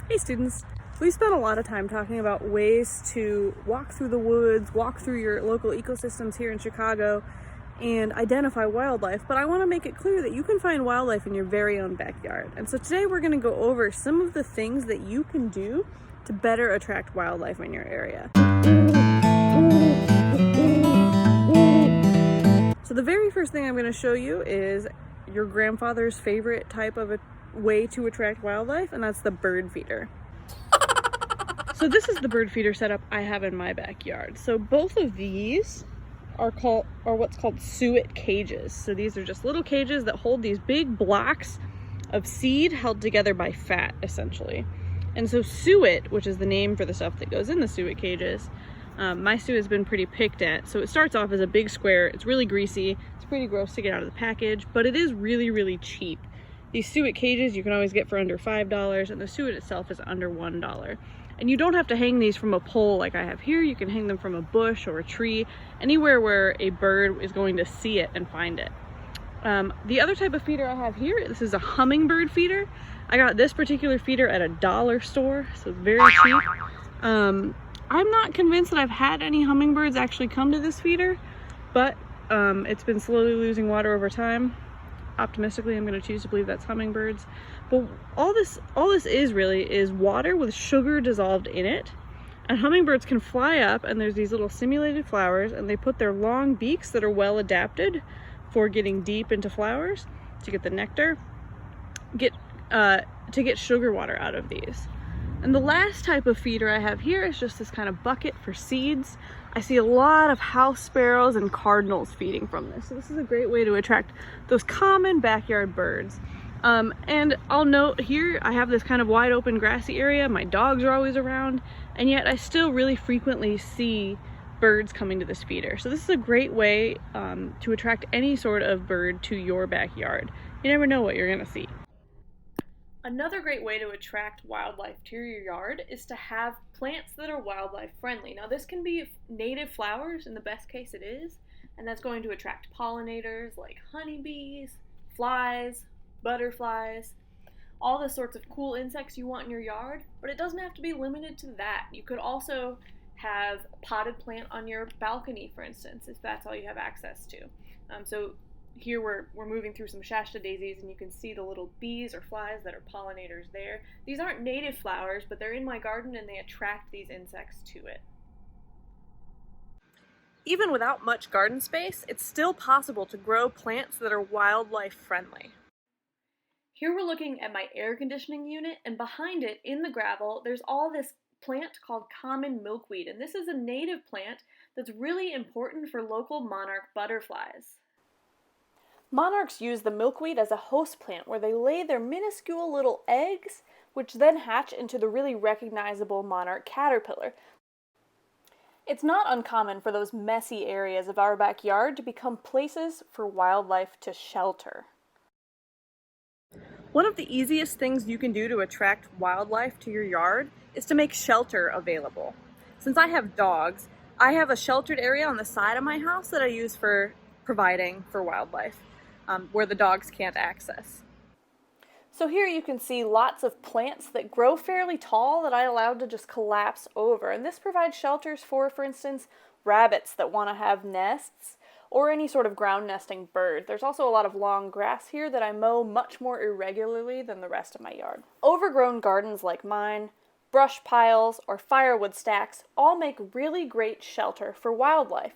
Hey students, we spent a lot of time talking about ways to walk through the woods, walk through your local ecosystems here in Chicago, and identify wildlife, but I want to make it clear that you can find wildlife in your very own backyard. And so today we're going to go over some of the things that you can do to better attract wildlife in your area. So the very first thing I'm going to show you is your grandfather's favorite type of a way to attract wildlife, and that's the bird feeder. So this is the bird feeder setup I have in my backyard. So both of these are what's called suet cages. So these are just little cages that hold these big blocks of seed held together by fat, essentially. And so suet, which is the name for the stuff that goes in the suet cages, my suet has been pretty picked at. So it starts off as a big square. It's really greasy. It's pretty gross to get out of the package, but it is really, really cheap. These suet cages you can always get for under $5, and the suet itself is under $1. And you don't have to hang these from a pole like I have here. You can hang them from a bush or a tree, anywhere where a bird is going to see it and find it. The other type of feeder I have here, this is a hummingbird feeder. I got this particular feeder at a dollar store, so it's very cheap. I'm not convinced that I've had any hummingbirds actually come to this feeder, but it's been slowly losing water over time. Optimistically, I'm going to choose to believe that's hummingbirds. But all this is really is water with sugar dissolved in it. And hummingbirds can fly up, and there's these little simulated flowers, and they put their long beaks that are well adapted for getting deep into flowers to get the nectar, to get sugar water out of these. And the last type of feeder I have here is just this kind of bucket for seeds. I see a lot of house sparrows and cardinals feeding from this. So this is a great way to attract those common backyard birds. And I'll note here, I have this kind of wide open grassy area. My dogs are always around, and yet I still really frequently see birds coming to this feeder. So this is a great way to attract any sort of bird to your backyard. You never know what you're gonna see. Another great way to attract wildlife to your yard is to have plants that are wildlife friendly. Now this can be native flowers, in the best case it is, and that's going to attract pollinators like honeybees, flies, butterflies, all the sorts of cool insects you want in your yard, but it doesn't have to be limited to that. You could also have a potted plant on your balcony, for instance, if that's all you have access to. So here we're moving through some Shasta daisies, and you can see the little bees or flies that are pollinators there. These aren't native flowers, but they're in my garden and they attract these insects to it. Even without much garden space, it's still possible to grow plants that are wildlife friendly. Here we're looking at my air conditioning unit, and behind it, in the gravel, there's all this plant called common milkweed, and this is a native plant that's really important for local monarch butterflies. Monarchs use the milkweed as a host plant where they lay their minuscule little eggs, which then hatch into the really recognizable monarch caterpillar. It's not uncommon for those messy areas of our backyard to become places for wildlife to shelter. One of the easiest things you can do to attract wildlife to your yard is to make shelter available. Since I have dogs, I have a sheltered area on the side of my house that I use for providing for wildlife, where the dogs can't access. So here you can see lots of plants that grow fairly tall that I allowed to just collapse over. And this provides shelters for instance, rabbits that want to have nests, or any sort of ground nesting bird. There's also a lot of long grass here that I mow much more irregularly than the rest of my yard. Overgrown gardens like mine, brush piles, or firewood stacks all make really great shelter for wildlife.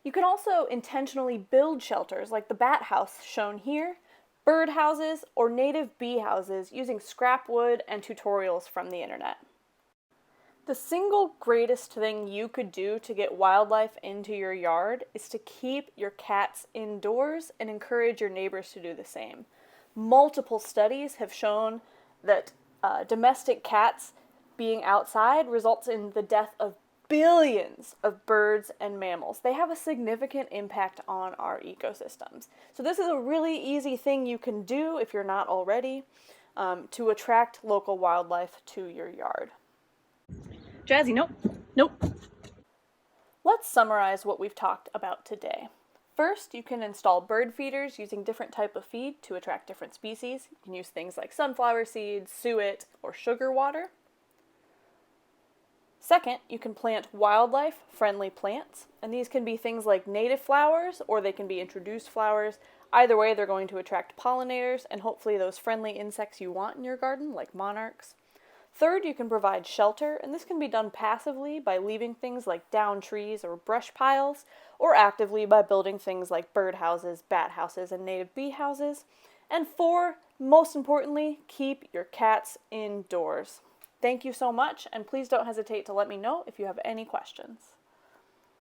You can also intentionally build shelters like the bat house shown here, bird houses, or native bee houses using scrap wood and tutorials from the internet. The single greatest thing you could do to get wildlife into your yard is to keep your cats indoors and encourage your neighbors to do the same. Multiple studies have shown that domestic cats being outside results in the death of billions of birds and mammals. They have a significant impact on our ecosystems. So this is a really easy thing you can do if you're not already to attract local wildlife to your yard. Jazzy, nope. Let's summarize what we've talked about today. First, you can install bird feeders using different type of feed to attract different species. You can use things like sunflower seeds, suet, or sugar water. Second, you can plant wildlife-friendly plants, and these can be things like native flowers or they can be introduced flowers. Either way, they're going to attract pollinators and hopefully those friendly insects you want in your garden, like monarchs. Third, you can provide shelter, and this can be done passively by leaving things like down trees or brush piles, or actively by building things like bird houses, bat houses, and native bee houses. And four, most importantly, keep your cats indoors. Thank you so much, and please don't hesitate to let me know if you have any questions.